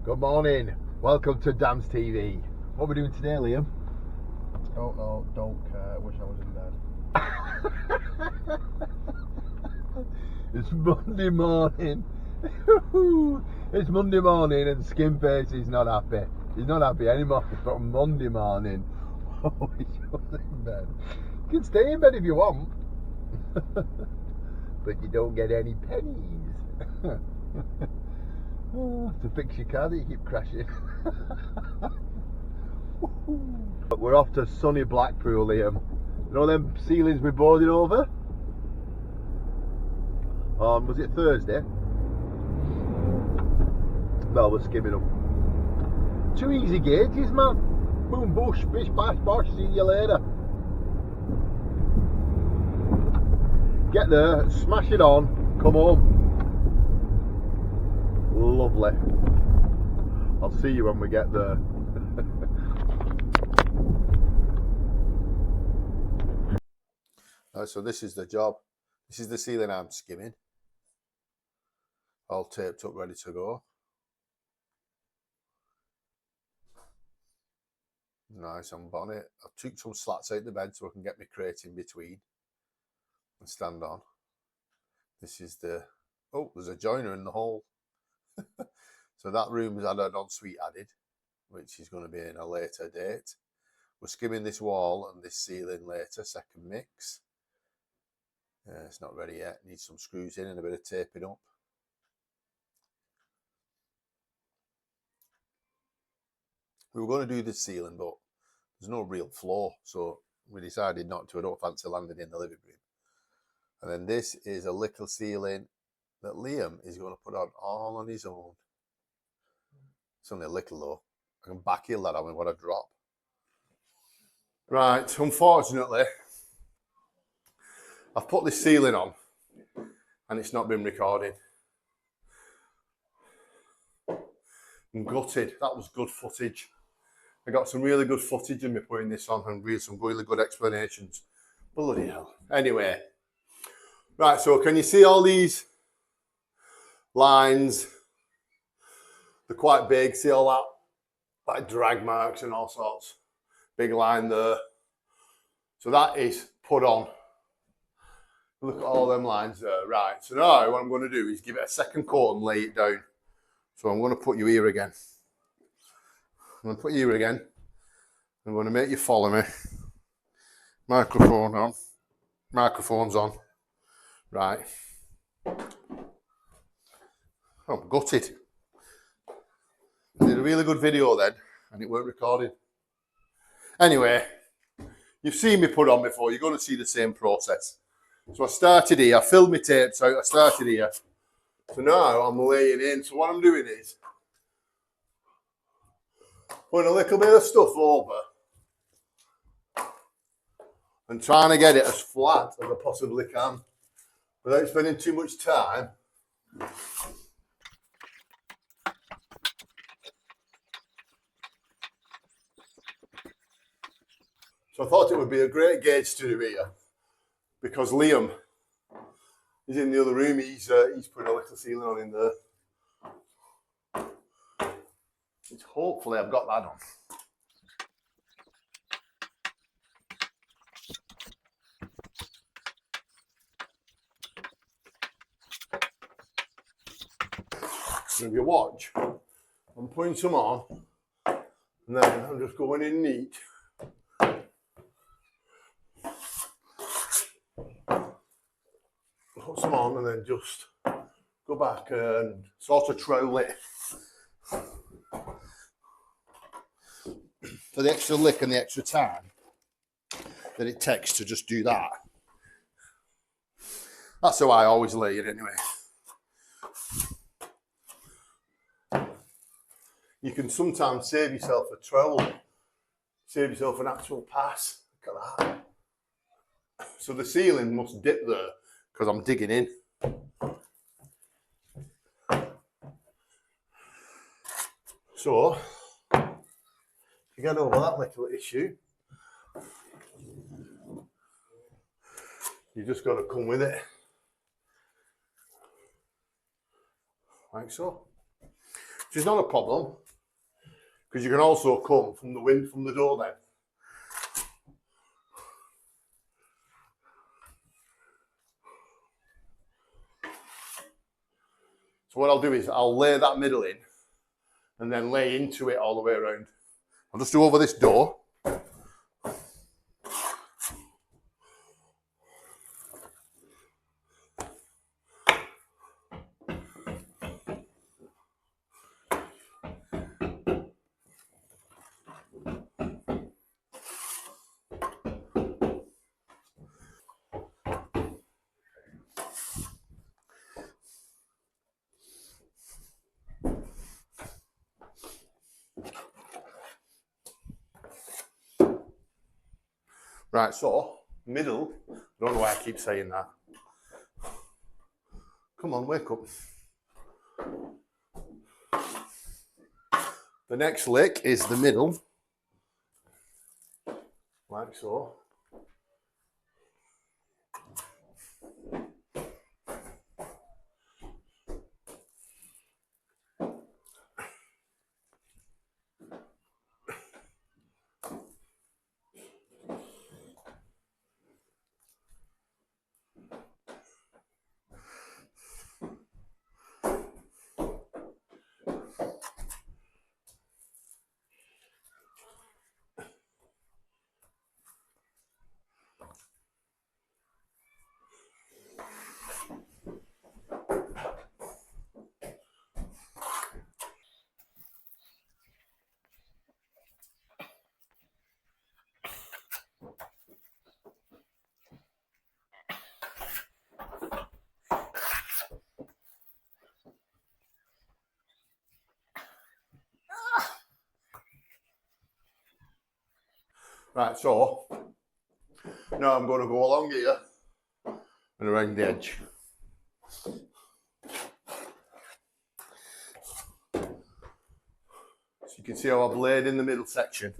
Good morning. Welcome to Dan's TV. What are we doing today, Liam? Don't know, don't care, wish I was in bed. It's Monday morning. It's Monday morning and Skinface is not happy. He's not happy anymore. It's on Monday morning. Oh, he's in bed. You can stay in bed if you want. But you don't get any pennies. To fix your car that you keep crashing. We're off to sunny Blackpool, Liam. You know them ceilings we boarded over? Was it Thursday? Well, we're skimming them. 2 easy gauges, man. Boom, bush, bish, bash, bosh. See you later. Get there, smash it on, come home. Lovely. I'll see you when we get there. So this is the job. This is the ceiling I'm skimming. All taped up, ready to go. Nice on bonnet. I've took some slats out the bed so I can get my crate in between and stand on. This is the, oh, there's a joiner in the hole. So that room's had an ensuite added, which is going to be in a later date. We're skimming this wall and this ceiling later, second mix. It's not ready yet, needs some screws in and a bit of taping up. We were going to do the ceiling, but there's no real floor, so we decided not to. I don't fancy landing in the living room. And then this is a little ceiling that Liam is going to put on all on his own. It's only a little though. I can backheel that on with what I drop. Right, unfortunately, I've put this ceiling on and it's not been recording. I'm gutted. That was good footage. I got some really good footage of me putting this on and some really good explanations. Bloody hell. Anyway. Right, so can you see all these lines? They're quite big. See all that? Like drag marks and all sorts. Big line there. So that is put on. Look at all them lines there. Right, so now what I'm going to do is give it a second coat and lay it down. So I'm going to put you here again. I'm going to put you here again. I'm going to make you follow me. Microphone on. Microphone's on. Right. Oh, I'm gutted. I did a really good video then, and it weren't recording. Anyway, you've seen me put on before. You're going to see the same process. So I started here. I filled my tapes out. I started here. So now I'm laying in. So what I'm doing is putting a little bit of stuff over and trying to get it as flat as I possibly can without spending too much time. So I thought it would be a great gauge to do here because Liam is in the other room. He's putting a little ceiling on in there. Which hopefully I've got that on. So if you watch, I'm putting some on and then I'm just going in neat. Put some on and then just go back and sort of trowel it. For the extra lick and the extra time that it takes to just do that. That's how I always lay it anyway. You can sometimes save yourself a trowel, save yourself an actual pass. Look at that. So the ceiling must dip there because I'm digging in. So, to get over that little issue, you just got to come with it. Like so. which is not a problem because you can also come from the wind from the door then. So what I'll do is I'll lay that middle in and then lay into it all the way around. I'll just do over this door. Right, so middle, I don't know why I keep saying that. Come on, wake up. The next lick is the middle, like so. Right, so now I'm going to go along here and around the edge. So you can see how I've laid in the middle section.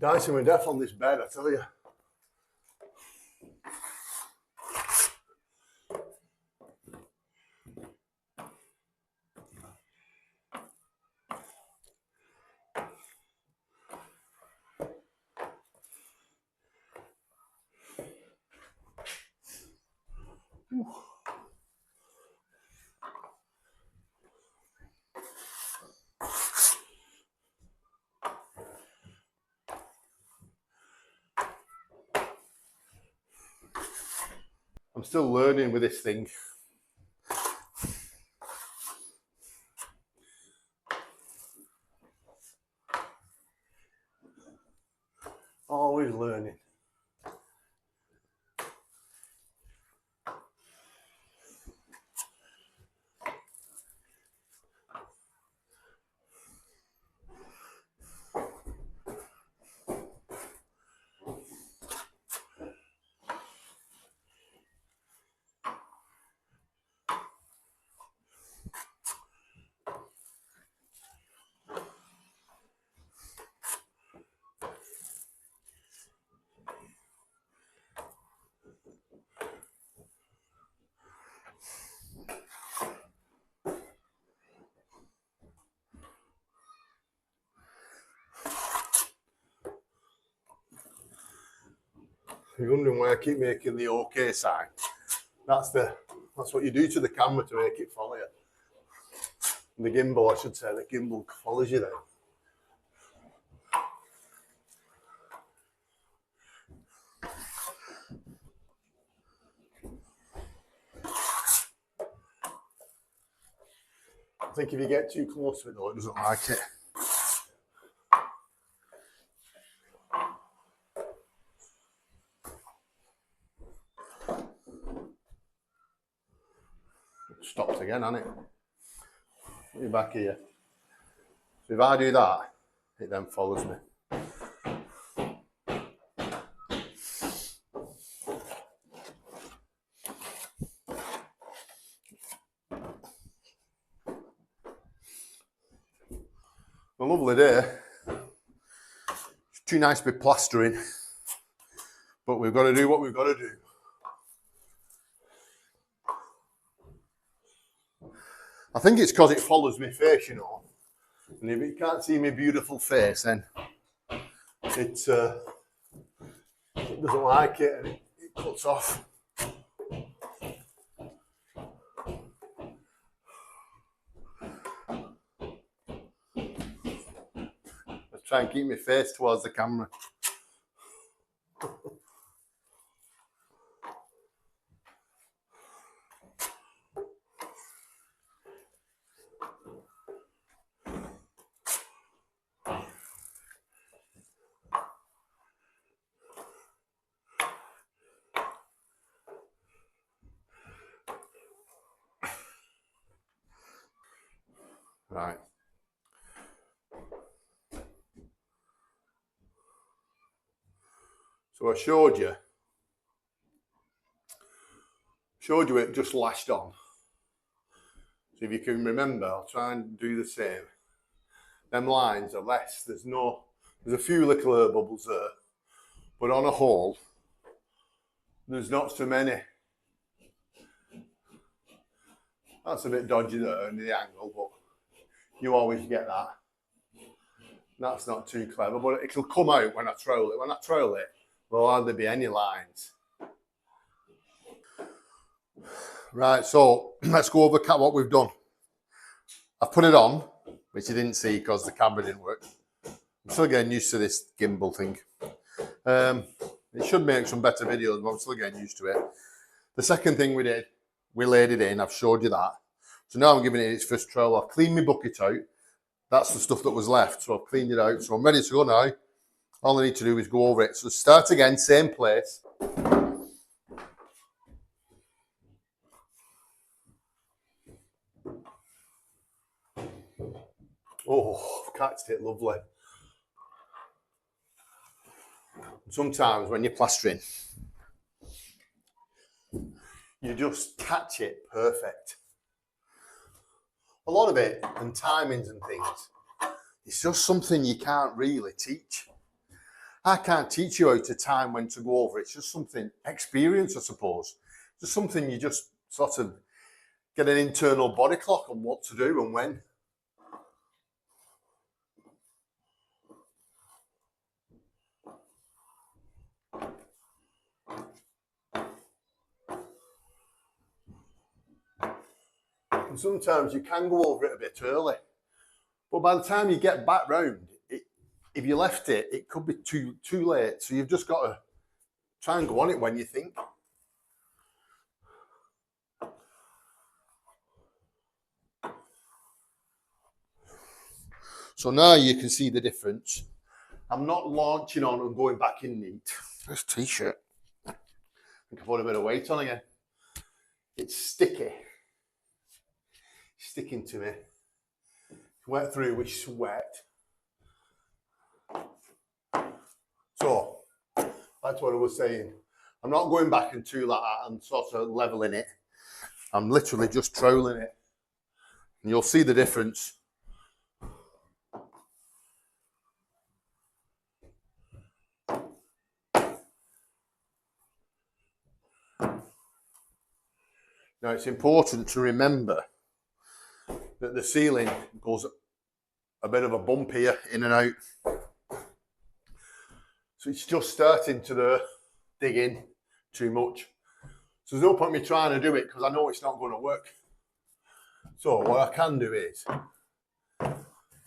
Dicing with death on this bed, I tell you. I'm still learning with this thing. Always learning. you're wondering why I keep making the OK sign, that's what you do to the camera to make it follow you. The gimbal, I should say, the gimbal follows you then. I think if you get too close to it though, it doesn't like it. It stops again, hasn't it? Put you back here. So if I do that, it then follows me. A lovely day. It's too nice to be plastering, but we've got to do what we've got to do. I think it's because it follows my face, you know. And if it can't see my beautiful face, then it doesn't like it and it cuts off. Let's try and keep my face towards the camera. Right. So I showed you it just lashed on. So if you can remember, I'll try and do the same. Them lines are less. There's a few little air bubbles there, but on a whole, there's not so many. That's a bit dodgy there in the angle, but you always get that. That's not too clever, but it'll come out when I trowel it. When I trowel it, there'll hardly be any lines. Right, so let's go over what we've done. I've put it on, which you didn't see because the camera didn't work. I'm still getting used to this gimbal thing. It should make some better videos, but I'm still getting used to it. The second thing we did, we laid it in. I've showed you that. So now I'm giving it its first trowel. I've cleaned my bucket out. That's the stuff that was left. So I've cleaned it out. So I'm ready to go now. All I need to do is go over it. So start again, same place. Oh, I've catched it, lovely. Sometimes when you're plastering, you just catch it perfect. A lot of it, and timings and things, it's just something you can't really teach. I can't teach you how to time when to go over. It's just something, experience, I suppose. Just something you just sort of get an internal body clock on what to do and when. And sometimes you can go over it a bit early. But by the time you get back round, if you left it, it could be too late. So you've just got to try and go on it when you think. So now you can see the difference. I'm not launching on and going back in neat. This t-shirt, I think I put a bit of weight on again. It's sticky. Sticking to me. Wet through with sweat. So, that's what I was saying. I'm not going back into like that and sort of leveling it. I'm literally just troweling it. And you'll see the difference. Now it's important to remember that the ceiling goes a bit of a bump here, in and out. So it's just starting to there. dig in too much. So there's no point in me trying to do it because I know it's not going to work. So what I can do is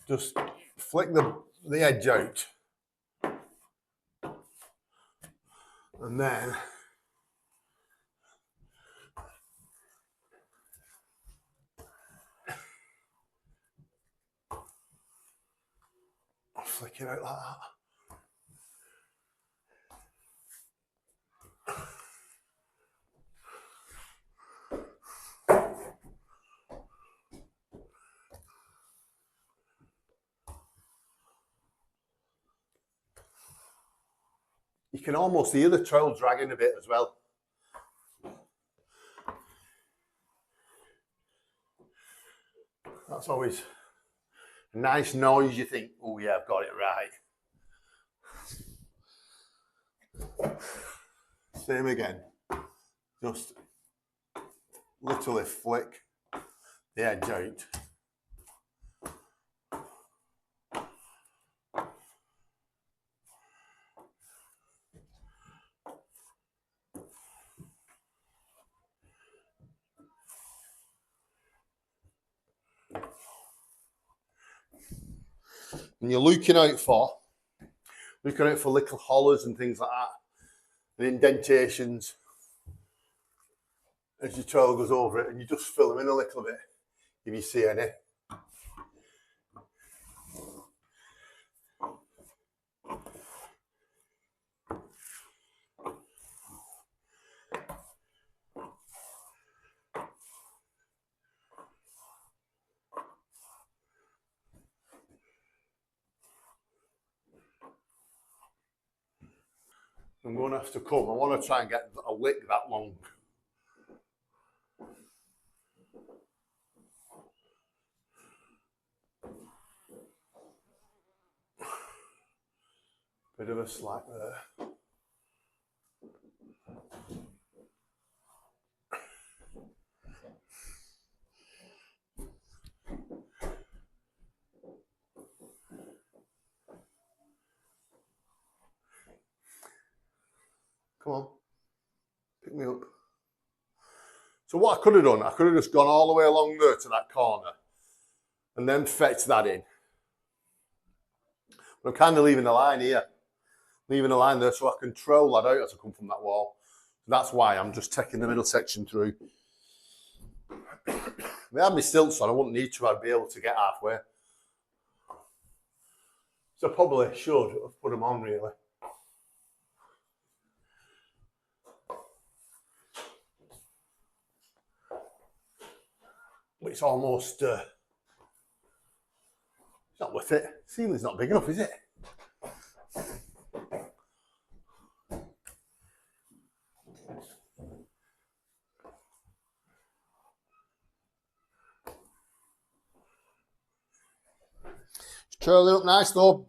just flick the edge out and then I'll flick it out like that. You can almost hear the trowel dragging a bit as well. That's always a nice noise. You think, oh yeah, I've got it right. Same again. Just literally flick the edge out. And you're looking out for little hollows and things like that, and indentations as your trowel goes over it, and you just fill them in a little bit if you see any. I'm going to have to come. I want to try and get a lick that long. Bit of a slack there. Come on, pick me up. So what I could have done, I could have just gone all the way along there to that corner and then fetched that in. But I'm kind of leaving the line here, leaving a line there so I can trowel that out as I come from that wall. So that's why I'm just taking the middle section through. If I had my stilts on, I wouldn't need to, I'd be able to get halfway. So I probably should have put them on really. But it's almost, it's not worth it. The ceiling's not big enough, is it? It's curling up nice though.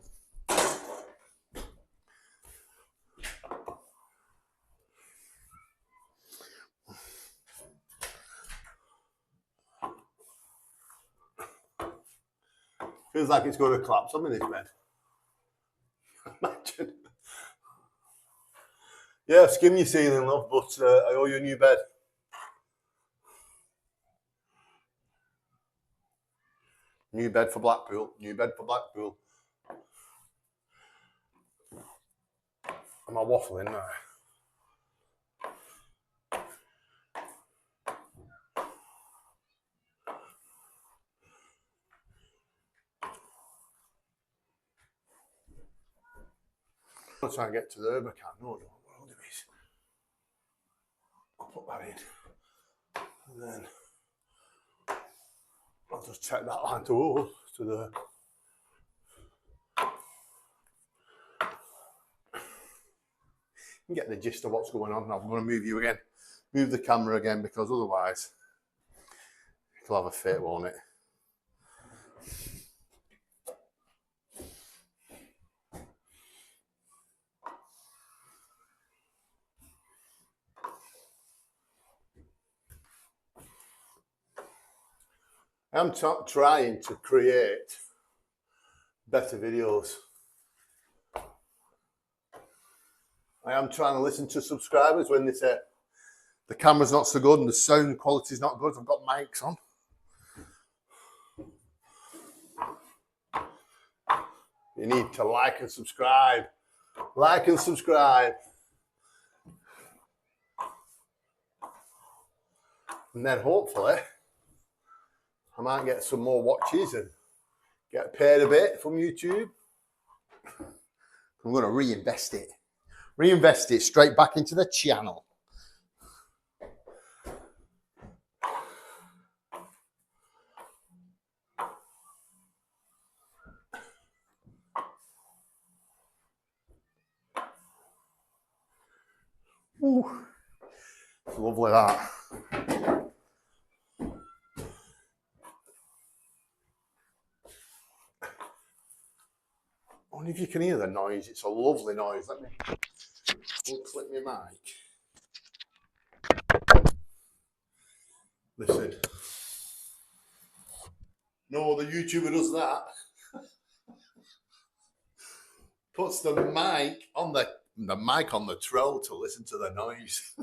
Feels like it's going to collapse. I'm in this bed. Imagine. Yeah, skim your ceiling, love, but I owe you a new bed. New bed for Blackpool. New bed for Blackpool. Am I waffling now? I'm trying to get to there, but I can't. No, what I'll do is I'll put that in, and then I'll just check that line to the. You can get the gist of what's going on. Now I'm going to move you again, move the camera again, because otherwise it'll have a fit, won't it? I'm trying to create better videos. I am trying to listen to subscribers when they say the camera's not so good and the sound quality's not good. I've got mics on. You need to like and subscribe. Like and subscribe. And then hopefully I might get some more watches and get paid a bit from YouTube. I'm going to reinvest it. Reinvest it straight back into the channel. Ooh, it's lovely that. I wonder if you can hear the noise. It's a lovely noise. Let me clip my mic. Listen. No other YouTuber does that. Puts the mic on the troll to listen to the noise.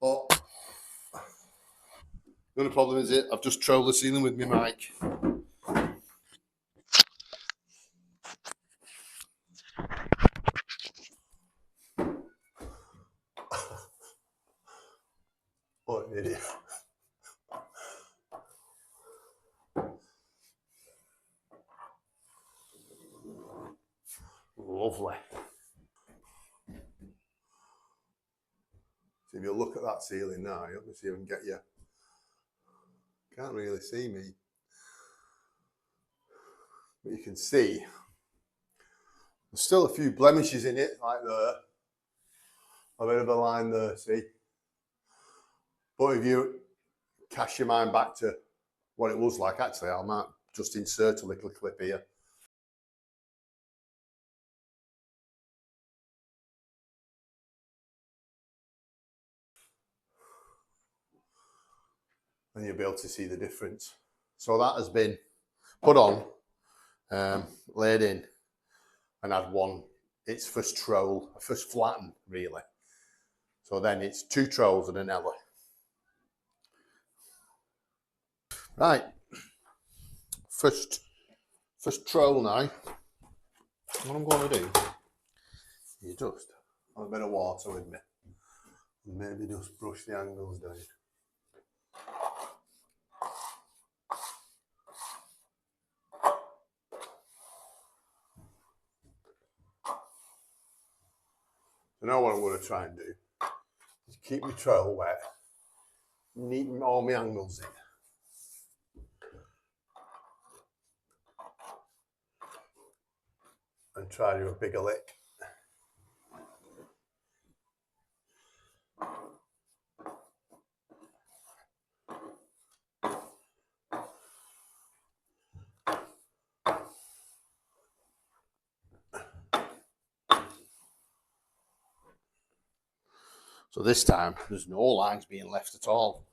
Oh, the only problem is I've just trolled the ceiling with my mic. What an idiot. Lovely. So if you look at that ceiling now, let me see if I can get you. Can't really see me. But you can see there's still a few blemishes in it, like there. A bit of a line there, see? But if you cast your mind back to what it was like, actually, I might just insert a little clip here. And you'll be able to see the difference. So that has been put on, laid in, and had one, its first trowel, first flatten, really. So then it's 2 trowels and an Ella. Right, first trowel now. What I'm going to do is just have a bit of water with me. And maybe just brush the angles down. So now what I'm going to try and do is keep my trowel wet, neaten all my angles in. And try to do a bigger lick. So this time, there's no lines being left at all.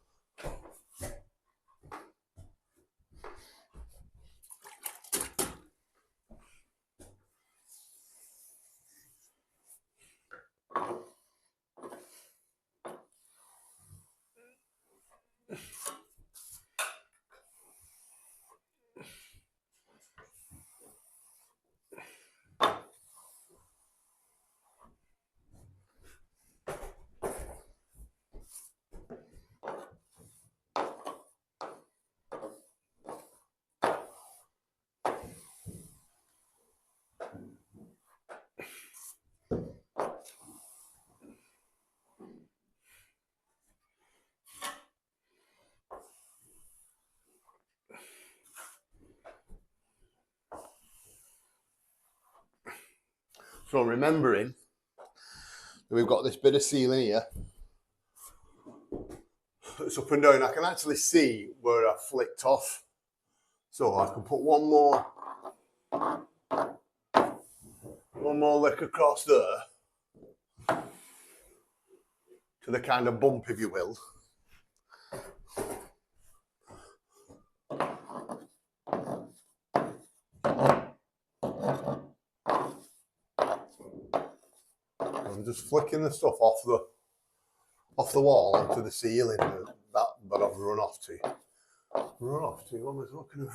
So remembering that we've got this bit of ceiling here, it's up and down. I can actually see where I flicked off. So I can put one more lick across there to the kind of bump, if you will. I'm just flicking the stuff off the wall onto the ceiling. That, but I've run off to. What am I talking about?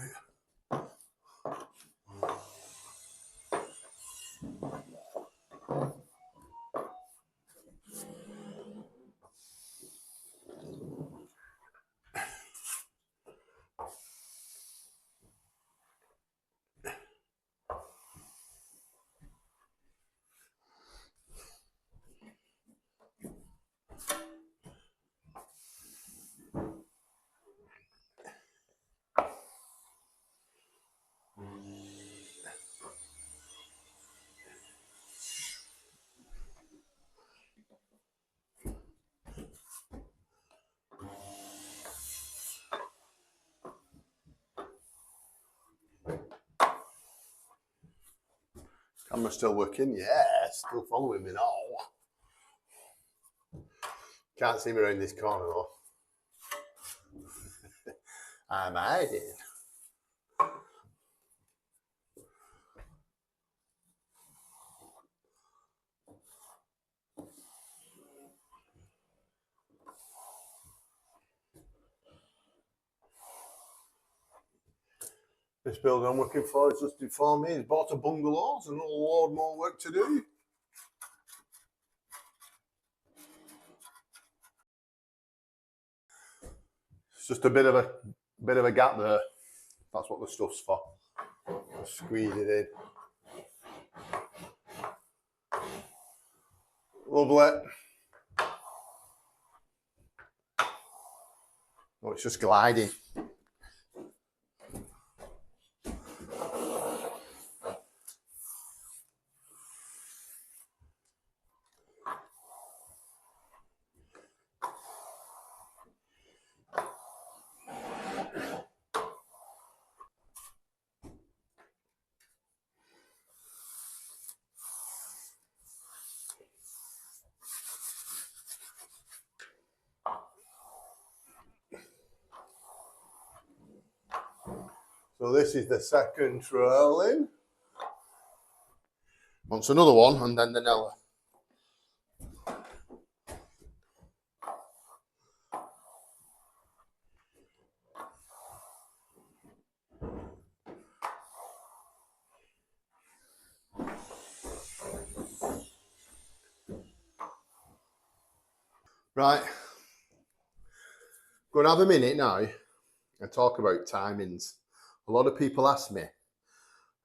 Camera's still working? Yeah, still following me now. Can't see me around this corner though. I'm hiding. This building I'm working for is just before me. He's bought a bungalow, so a lot more work to do. It's just a bit of a gap there. That's what the stuff's for. Just squeeze it in. Lovely. Oh, it's just gliding. So this is the second troweling. Once another one, and then the Nella. Right. Going to have a minute now and talk about timings. A lot of people ask me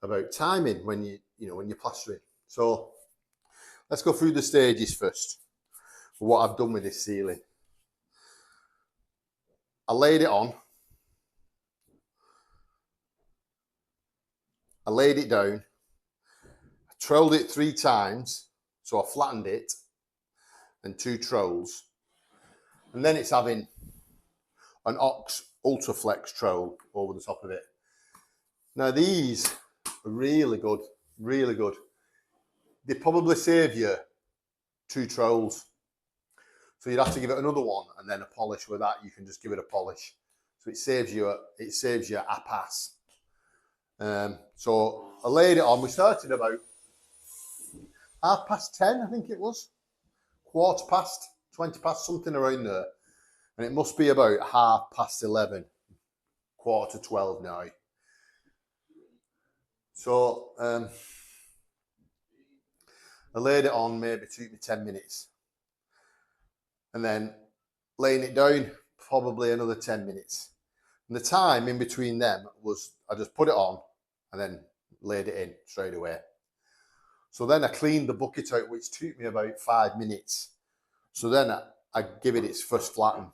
about timing when you're plastering. So let's go through the stages first. What I've done with this ceiling. I laid it on. I laid it down. I troweled it 3 times. So I flattened it and 2 trowels. And then it's having an Ox Ultraflex trowel over the top of it. Now these are really good, really good. They probably save you 2 trowels. So you'd have to give it another one and then a polish. With that, you can just give it a polish. So it saves you a pass. So I laid it on. We started about 10:30, I think it was. 20 past, something around there. And it must be about 11:30, 11:45 now. So I laid it on, maybe took me 10 minutes. And then laying it down, probably another 10 minutes. And the time in between them was, I just put it on and then laid it in straight away. So then I cleaned the bucket out, which took me about 5 minutes. So then I give it its first flatten.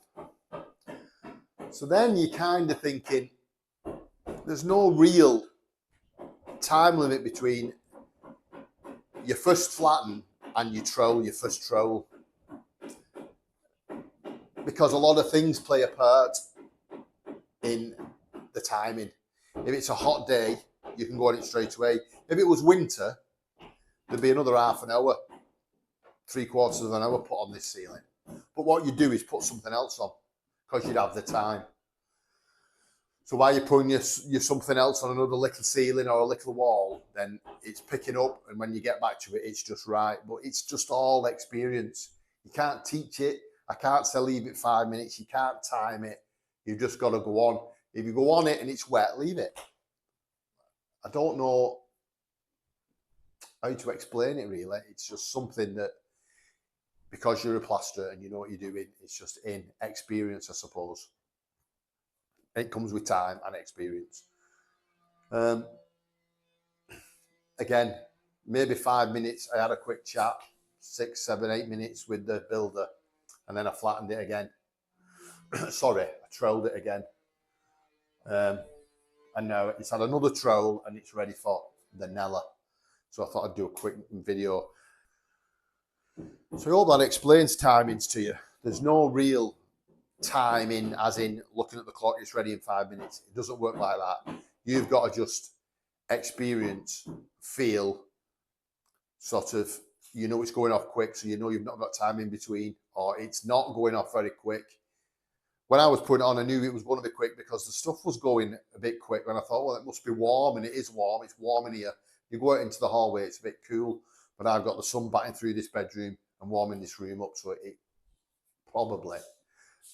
So then you're kind of thinking, there's no real time limit between your first flatten and your first trowel. Because a lot of things play a part in the timing. If it's a hot day, you can go on it straight away. If it was winter, there'd be another half an hour, 3/4 of an hour put on this ceiling. But what you do is put something else on because you'd have the time. So while you're putting your something else on another little ceiling or a little wall, then it's picking up, and when you get back to it, it's just right. But it's just all experience. You can't teach it. I can't say leave it 5 minutes. You can't time it. You've just got to go on. If you go on it and it's wet, leave it. I don't know how to explain it really. It's just something that, because you're a plasterer and you know what you're doing, it's just in experience, I suppose. It comes with time and experience. Again, maybe 5 minutes. I had a quick chat, 6, 7, 8 minutes with the builder, and then I flattened it again. Sorry, I troweled it again. And now it's had another trowel and it's ready for the Nella. So I thought I'd do a quick video. So I hope that explains timings to you. There's no real timing as in looking at the clock, it's ready in 5 minutes. It doesn't work like that. You've got to just experience, feel, sort of, you know it's going off quick, so you know you've not got time in between, or it's not going off very quick. When I was putting it on, I knew it was going to be quick because the stuff was going a bit quick, and I thought, well, it must be warm, and it is warm. It's warm in here. You go out into the hallway, it's a bit cool, but I've got the sun batting through this bedroom and warming this room up, so it probably,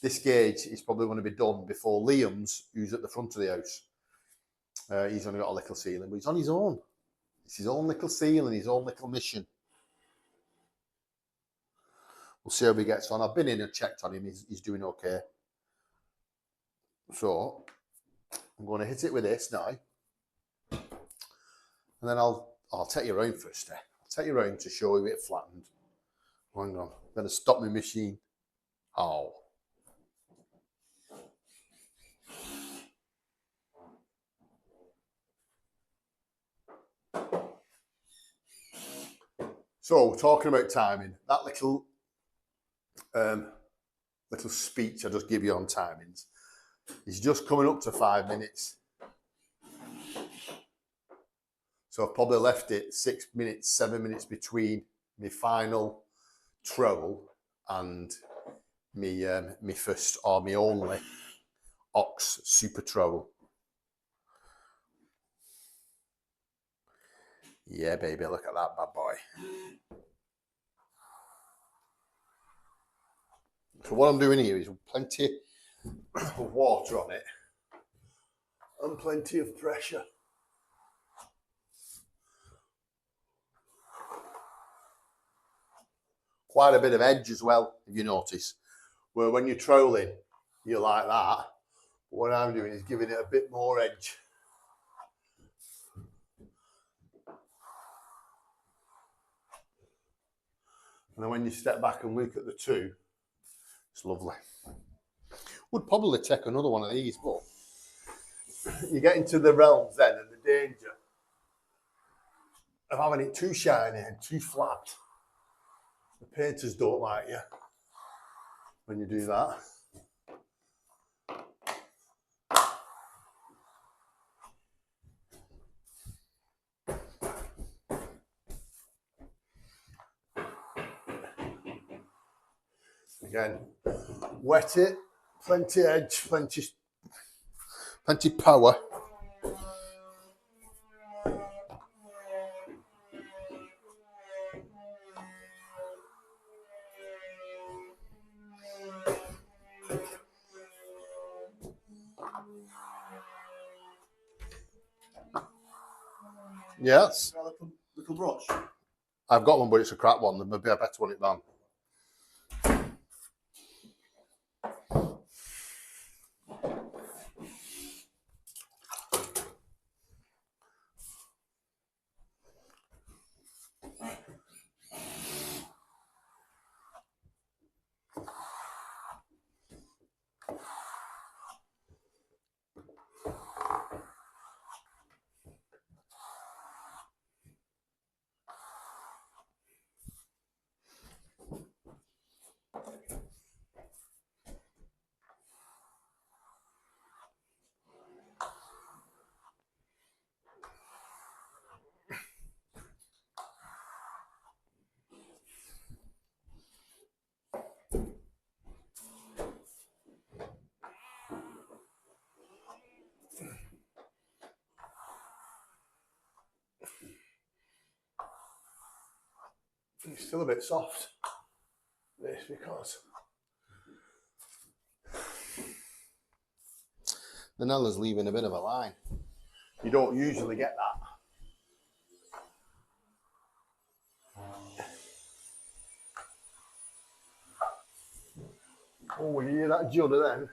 this gauge is probably going to be done before Liam's, who's at the front of the house. He's only got a little ceiling, but he's on his own. It's his own little ceiling, his own little mission. We'll see how he gets on. I've been in and checked on him. He's doing okay. So I'm going to hit it with this now, and then I'll take you around first. I'll take you around to show you it flattened. Hang on, I'm going to stop my machine. Oh. So talking about timing, that little speech I just give you on timings is just coming up to 5 minutes. So I've probably left it 6 minutes, 7 minutes between my final trowel and my first or my only Ox super trowel. Yeah, baby, look at that bad boy. So what I'm doing here is plenty of water on it and plenty of pressure. Quite a bit of edge as well, if you notice. Where when you're troweling, you're like that. But what I'm doing is giving it a bit more edge. And then when you step back and look at the two, it's lovely. Would probably take another one of these, but you get into the realms then and the danger of having it too shiny and too flat. The painters don't like you when you do that. Again, wet it, plenty edge, plenty power. Yes. Little brush. I've got one, but it's a crap one. There may be a better one at that. It's still a bit soft, this, because the nailer's leaving a bit of a line. You don't usually get that. Oh, you hear that judder then?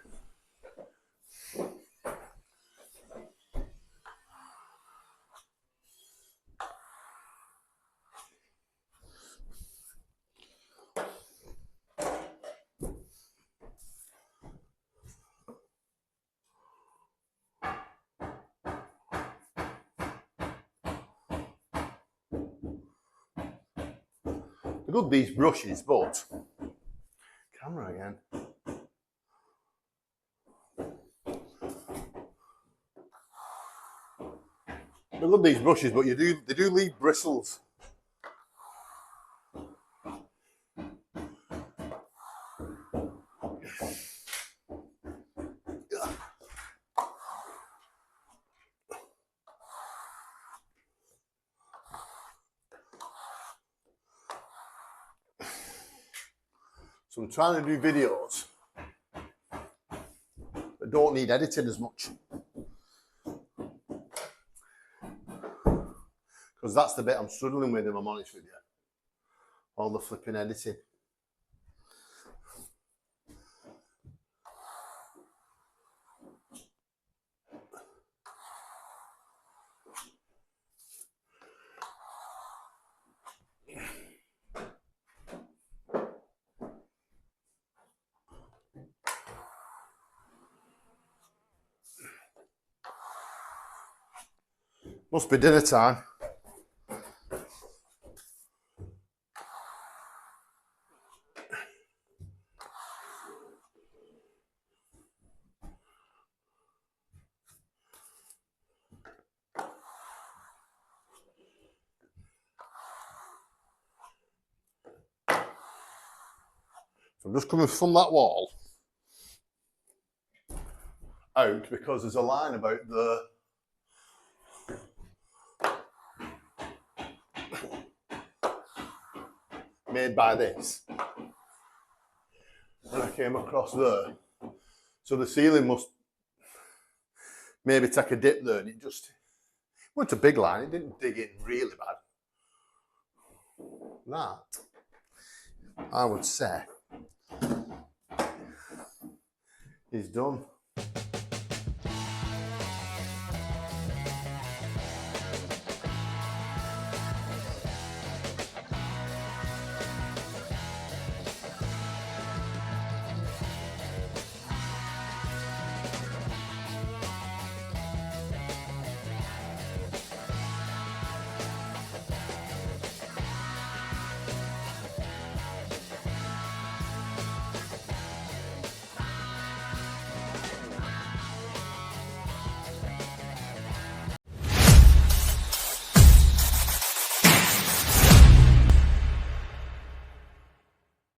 They're good, these brushes, but camera again. They're good, these brushes, but they do leave bristles. So I'm trying to do videos that don't need editing as much. Because that's the bit I'm struggling with, if I'm honest with you. All the flipping editing. Must be dinner time. So I'm just coming from that wall out because there's a line about the made by this. And I came across there. So the ceiling must maybe take a dip there, and it went a big line, it didn't dig in really bad. That, I would say, is done.